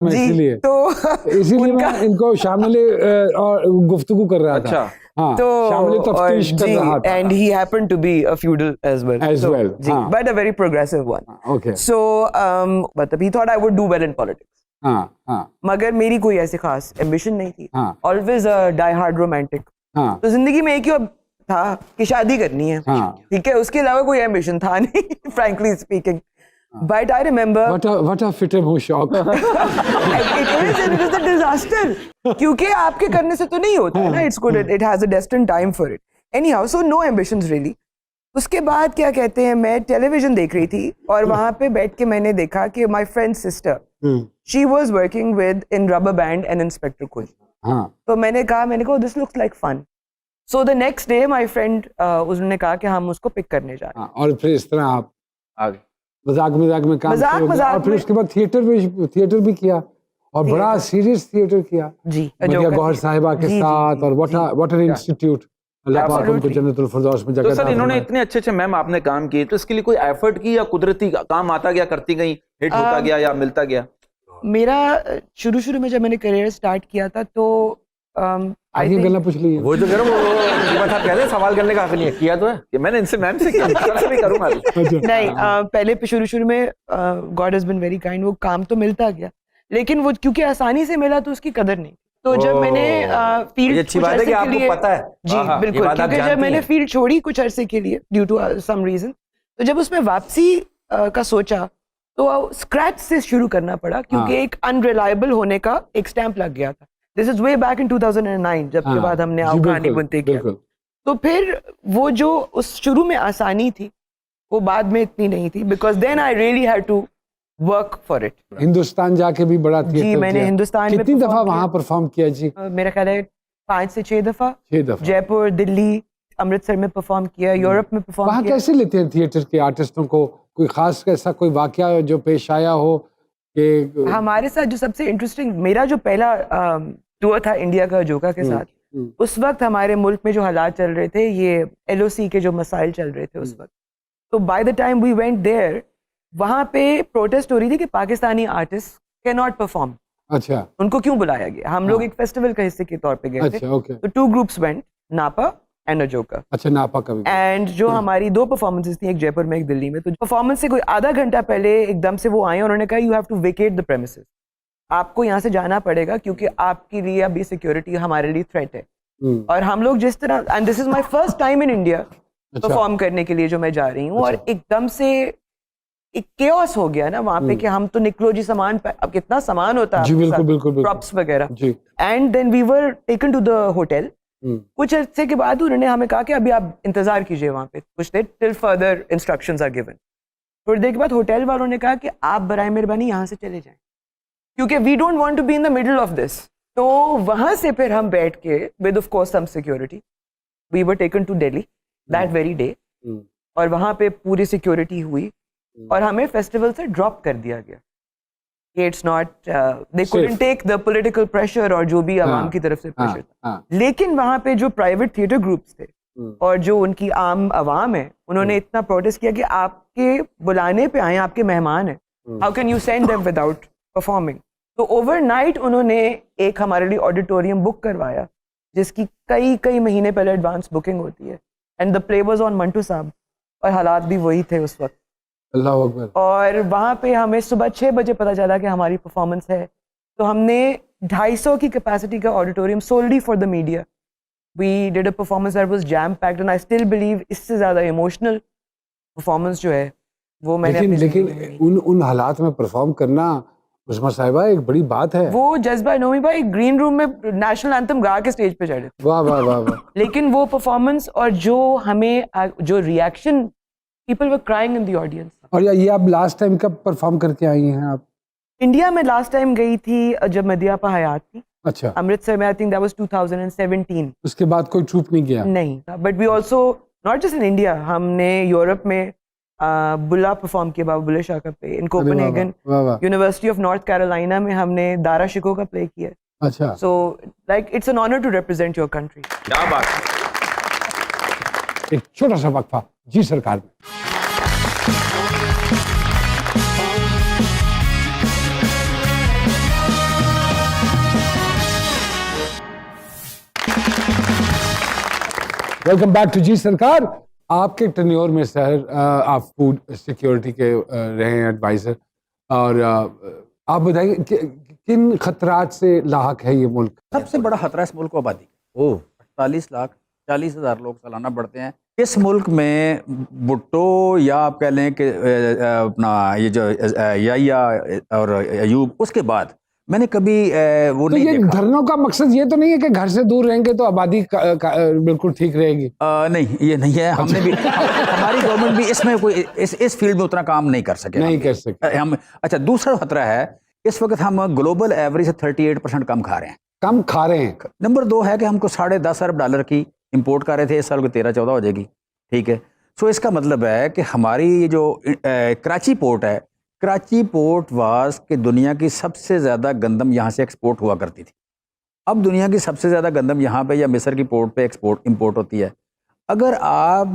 जी, इसीलिए तो मैं इनको शामिल और गुफ्तगू कर रहा था। हाँ, तो शामिल तफ्तीश कर रहा था। and he happened to be a feudal as well. जी, हाँ। but a very progressive one. Okay. So, मतलब he thought I would do well in politics. हाँ। मगर मेरी कोई ऐसी खास एम्बिशन नहीं थी। हाँ। Always a die hard romantic. हाँ। तो जिंदगी में एक ही था कि शादी करनी है। हाँ। ठीक है, उसके अलावा कोई एम्बिशन था नहीं, frankly speaking. But I remember what a fit him shock. it is a disaster. क्योंकि आपके करने से तो नहीं होता है ना, it's good, it has a destined time for it. Anyhow, so no ambitions really. उसके बाद क्या कहते हैं, मैं टेलीविजन देख रही थी और वहां पे बैठ के मैंने देखा कि my friend's sister, she was working with in Rubber Band and Inspector Kush. हाँ। तो मैंने कहा this looks like fun. So the next day my friend उसने कहा कि हम उसको पिक करने जा रहे हैं। और फिर इस तरह आप आगे मजाक में काम और फिर उसके बाद थिएटर भी किया और बड़ा सीरियस थिएटर किया जी, मदिया गौहर साहिबा के साथ और व्हाट एन इंस्टीट्यूट। अल्लाह पाक उनको जन्नतुल फिरदौस में जगह। तो सर इन्होंने इतने अच्छे मैम आपने काम किए, तो इसके लिए कोई एफर्ट की या कुदरती काम आता गया, करती गई, हिट होता गया या मिलता गया? मेरा शुरू में जब मैंने करियर स्टार्ट किया था तो आगे गला पूछ ली। वो जो कह रहा हूँ वो कह रहे सवाल करने का हक नहीं है, किया तो है कि मैंने इनसे मैम से किया, भी करूंगा नहीं। पहले शुरू में God has been very kind, वो काम तो मिलता गया लेकिन वो क्योंकि आसानी से मिला तो उसकी कदर नहीं। तो जब मैंने फील्ड अच्छी बात है कि आपको पता है। जी बिल्कुल, क्योंकि जब मैंने फील्ड छोड़ी कुछ अरसे के लिए ड्यू टू सम रीजन, तो जब उसमें वापसी का सोचा तो स्क्रैच से शुरू करना पड़ा क्योंकि एक अनरिलायबल होने का एक स्टैंप लग गया था। This is way back in 2009 जब के बाद हमने आओ कहानी बुनते किया। तो फिर वो जो उस शुरू में आसानी थी वो बाद में इतनी नहीं थी, because then I really had to work for it. Hindustan जाके भी बड़ा थिएटर जी, मैंने हिंदुस्तान में कितनी दफा वहां परफॉर्म किया जी? मेरा ख्याल है 5 से 6 दफा। जयपुर, दिल्ली, अमृतसर में परफॉर्म किया, यूरोप में परफॉर्म किया। वहाँ कैसे लेते हैं थिएटर के आर्टिस्टों को? कोई खास ऐसा कोई वाकया जो पेश आया हो कि? हमारे साथ जो सबसे इंटरेस्टिंग, मेरा जो पहला टूर था इंडिया का जोका के साथ, उस वक्त हमारे मुल्क में जो हालात चल रहे थे, ये LOC के जो मसाइल चल रहे थे उस वक्त, तो by the time we went there वहां पे प्रोटेस्ट हो रही थी कि Pakistani artist can not perform. अच्छा, उनको क्यों बुलाया गया? हम लोग एक फेस्टिवल का हिस्से के तौर पे गए थे। तो 2 ग्रुप्स वेंट, नापा एंड जोका। अच्छा, नापा का भी। एंड जो हमारी 2 परफॉर्मेंसेस थी, एक जयपुर में एक दिल्ली में, तो परफॉर्मेंस से कोई आधा घंटा पहले एकदम से वो आए, उन्होंने कहा you have to vacate the premises, आपको यहाँ से जाना पड़ेगा क्योंकि आपके लिए अभी सिक्योरिटी हमारे लिए थ्रेट है। और हम लोग जिस तरह, and this is my first time in India perform करने के लिए जो मैं जा रही हूँ, और एकदम से एक केओस हो गया ना वहां पे कि हम तो निकलो जी, सामान अब कितना सामान होता है, प्रॉप्स वगैरह। And then we were taken to the hotel. कुछ अर्से के बाद उन्होंने हमें कहा कि अभी आप इंतजार कीजिए वहां पे कुछ देर, till further instructions are given. थोड़ी देर के बाद होटल वालों ने कहा कि आप बराए मेहरबानी यहाँ से चले जाएं क्योंकि we don't want to be in the middle of this. तो वहां से फिर हम बैठ के with of course some security we were taken to Delhi that very day, और वहां पे पूरी सिक्योरिटी हुई और हमें फेस्टिवल से ड्रॉप कर दिया गया। It's not, they couldn't take the political pressure और जो भी आवाम की तरफ से प्रेशर था। लेकिन वहां पे जो प्राइवेट थिएटर ग्रुप्स थे और जो उनकी आम आवाम है, उन्होंने इतना प्रोटेस्ट किया कि आपके बुलाने पे आए, आपके मेहमान हैं, how can you send them without performing. तो ओवरनाइट उन्होंने एक हमारे लिए ऑडिटोरियम बुक करवाया जिसकी कई महीने पहले एडवांस बुकिंग होती है, and the play was on Mantu साहब, और हालात भी वही थे उस वक्त। अल्लाह अकबर। और वहाँ पे हमें सुबह 6 बजे पता चला कि हमारी परफॉर्मेंस है, तो हमने 250 की कैपेसिटी का auditorium solely for the media, we did a performance that was jam packed, and I still believe इससे ज़्यादा इमोशनल परफॉर्मेंस जो है वो मैंने लेकिन उन हालात में परफॉर्म करना उस्मा साहिबा एक बड़ी बात है। वो जज्बा, नोमी भाई ग्रीन रूम में नेशनल एंथम गा के स्टेज पे चढ़े, वाह वाह वाह वाह। लेकिन वो परफॉर्मेंस और जो हमें जो reaction, people were crying in the audience. और ये आप लास्ट टाइम कब परफॉर्म करके आई हैं आप? इंडिया में लास्ट टाइम गई थी जब मदिया आपा हयात थी। अच्छा, अमृतसर में, आई थिंक दैट वाज 2017। उसके बाद कोई ट्रूप नहीं गया? नहीं, but we also not just in India, हमने यूरोप में बुल्ला परफॉर्म किया, बाबा बुल्ले शाह का play in Copenhagen. University of North Carolina में हमने दारा शिको का प्ले किया। अच्छा, so like it's an honour to represent your country. क्या बात। एक छोटा सा वक्फा जी सरकार में। वेलकम बैक टू जी सरकार। आपके टेन्योर में सर आप फूड सिक्योरिटी के रहे हैं एडवाइजर, और आप बताइए किन खतरात से लाहक है ये मुल्क? सबसे बड़ा खतरा इस मुल्क को आबादी। 48,40,000 लोग सालाना बढ़ते हैं इस मुल्क में। भुट्टो या आप कह लें कि अपना ये जो या और अयूब, उसके बाद मैंने कभी वो तो नहीं ये देखा। धरनों का मकसद ये तो नहीं है कि घर से दूर रहेंगे तो आबादी बिल्कुल ठीक रहेगी? नहीं, ये नहीं है। हमने भी हमारी गवर्नमेंट भी इसमें कोई इस फील्ड में उतना काम नहीं कर सके। नहीं कर सके हम। अच्छा, दूसरा खतरा है इस वक्त हम ग्लोबल एवरेज से 38% कम खा रहे हैं। कम खा रहे हैं। नंबर 2 है कि हमको $10.5 अरब की इंपोर्ट कर रहे थे, इस साल को 13-14 हो जाएगी। ठीक है। सो इसका मतलब है कि हमारी जो कराची पोर्ट है, कराची पोर्ट वास कि दुनिया की सबसे ज़्यादा गंदम यहाँ से एक्सपोर्ट हुआ करती थी। अब दुनिया की सबसे ज़्यादा गंदम यहाँ पे या मिस्र की पोर्ट पे इंपोर्ट होती है। अगर आप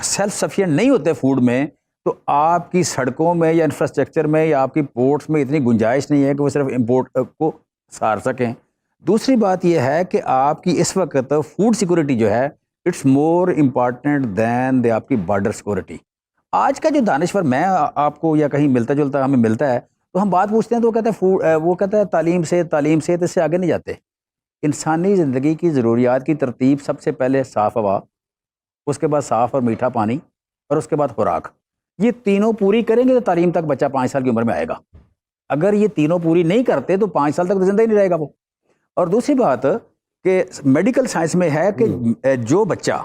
सेल्फ सफिशिएंट नहीं होते फूड में, तो आपकी सड़कों में या इंफ्रास्ट्रक्चर में या आपकी पोर्ट्स में इतनी गुंजाइश नहीं है कि वो सिर्फ इंपोर्ट को सार सकें। दूसरी बात यह है कि आपकी इस वक्त फूड सिक्योरिटी जो है, it's more important than the आपकी बॉर्डर सिक्योरिटी। आज का जो दानिश्वर मैं आपको या कहीं मिलता जुलता हमें मिलता है, तो हम बात पूछते हैं तो वो कहता है वो कहता है तालीम से तो इससे आगे नहीं जाते। इंसानी ज़िंदगी की ज़रूरियात की तरतीब सबसे पहले साफ़ हवा, उसके बाद साफ़ और मीठा पानी, और उसके बाद खुराक। ये तीनों पूरी करेंगे तो तालीम तक बच्चा 5 साल की उम्र में आएगा। अगर ये तीनों पूरी नहीं करते तो 5 साल तक तो ज़िंदा ही नहीं रहेगा वो। और दूसरी बात कि मेडिकल साइंस में है कि जो बच्चा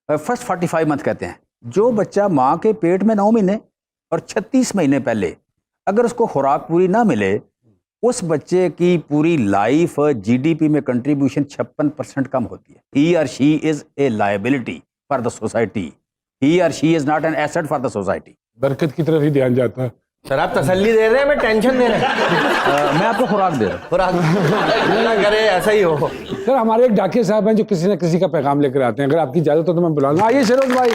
फर्स्ट 45 मंथ कहते हैं, जो बच्चा माँ के पेट में 9 महीने और 36 महीने पहले अगर उसको खुराक पूरी ना मिले, उस बच्चे की पूरी लाइफ जीडीपी में कंट्रीब्यूशन 56% कम होती है। He or she is a liability for the society, he or she is not an asset for the society. बरकत की तरफ ही ध्यान जाता है। सर आप तसल्ली दे रहे हैं, मैं टेंशन दे रहा हूँ। मैं आपको खुराक दे रहा हूँ। खुराक ना करे ऐसा ही हो। सर हमारे एक डाकिया साहब हैं जो किसी न किसी का पैगाम लेकर आते हैं, अगर आपकी इजाजत हो तो मैं बुला लूँ। आइए सरोज भाई।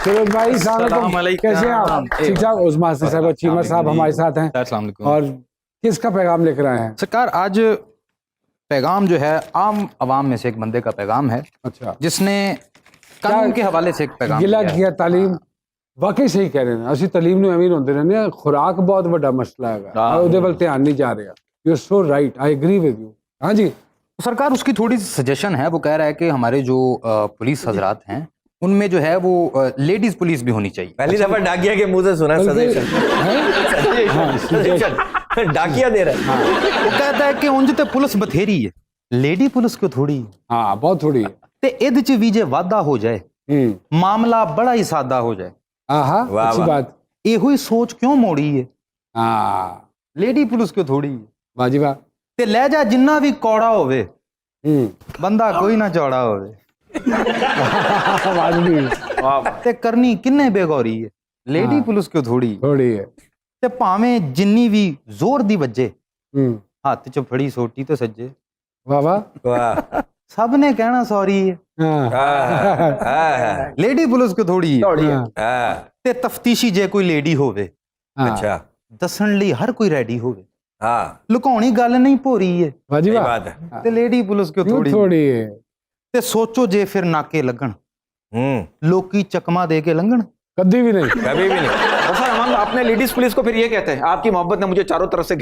सरोज भाई सलाम अलैकुम, कैसे हैं आप? ठीक ठाक। उस्मान साहब, चीमा साहब हमारे साथ हैं। और किसका पैगाम लेकर आए हैं? सरकार आज पैगाम जो है आम आवाम में से एक बंदे का पैगाम है। अच्छा, जिसने कानून के हवाले से एक पैगाम गिला दिया है। किया तालीम। वाकई सही कह रहे हैं, असि तलीम ਨੂੰ ਅਮੀਰ ਹੁੰਦੇ ਰਹਿੰਦੇ ਆ। खुराक बहुत बड़ा मसला है, ਉਹਦੇ ਵੱਲ ਧਿਆਨ नहीं जा रहा। You are so right, I agree with you. हाँ जी सरकार उसकी थोड़ी सी सजेशन है। वो कह रहा है कि हमारे जो पुलिस हजरात हैं उनमें जो है वो लेडीज पुलिस भी होनी चाहिए। पहली दफा डाकिया के मुंह से सुना सजेशन। डाकिया दे रहा है। वो कहता है कि उंज ते पुलिस बथेरी है, लेडी पुलिस क्यों थोड़ी है? हाँ बहुत थोड़ी है। ते इहदे च भी जे वादा हो जाए, मामला बड़ा ही सादा हो जाए। हाँ वाह, अच्छी वाह। बात। ਇਹੋ ਹੀ ਸੋਚ ਕਿਉਂ ਮੋੜੀ ਹੈ? हाँ ਲੇਡੀ ਪੁਲਿਸ ਕਿਉਂ ਥੋੜੀ ਹੈ? वाजी वाह। ਤੇ ਲਹਿਜਾ ਜਿੰਨਾ ਵੀ ਕੌੜਾ ਹੋਵੇ, ਬੰਦਾ ਕੋਈ ਨਾ ਚੌੜਾ ਹੋਵੇ। ਤੇ ਕਰਨੀ ਕਿੰਨੇ ਬੇਗੌਰੀ ਹੈ, ਲੇਡੀ ਪੁਲਿਸ ਕਿਉਂ ਥੋੜੀ ਹੈ? थोड़ी है। ਤੇ ਭਾਵੇਂ ਜਿੰਨੀ ਵੀ ਜ਼ੋਰ ਦੀ ਵੱਜੇ, हम्म, ਹੱਥ 'ਚ ਫੜੀ ਸੋਟੀ ਤੇ ਸੱਜੇ, वाह वाह। वाह। ਸਭ ਨੇ ਕਹਿਣਾ ਸੌਰੀ ਹੈ। हाँ, ਲੇਡੀ ਪੁਲਿਸ ਕਿਉਂ ਥੋੜੀ ਹੈ? हाँ, ਤੇ ਤਫਤੀਸ਼ੀ ਜੇ ਕੋਈ ਲੇਡੀ ਹੋਵੇ, हाँ, अच्छा ਦੱਸਣ ਲਈ ਹਰ ਕੋਈ ਰੈਡੀ ਹੋਵੇ। हाँ ਲੁਕਾਉਣੀ ਗੱਲ ਨਹੀਂ ਭੋਰੀ ਹੈ, वाजी सही वाह। बात है। ਤੇ ਲੇਡੀ ਪੁਲਿਸ ਕਿਉਂ क्यों ਥੋੜੀ? थोड़ी है? ਤੇ ਸੋਚੋ ਜੇ ਫਿਰ ਨਾਕੇ ਲੱਗਣ, ਲੋਕੀ ਚਕਮਾ ਦੇ ਕੇ ਲੰਘਣ। कभी भी नहीं। कभी भी नहीं। और सर हम अपने लेडीज पुलिस को फिर ये कहते हैं, आपकी मोहब्बत ने मुझे चारों तरफ से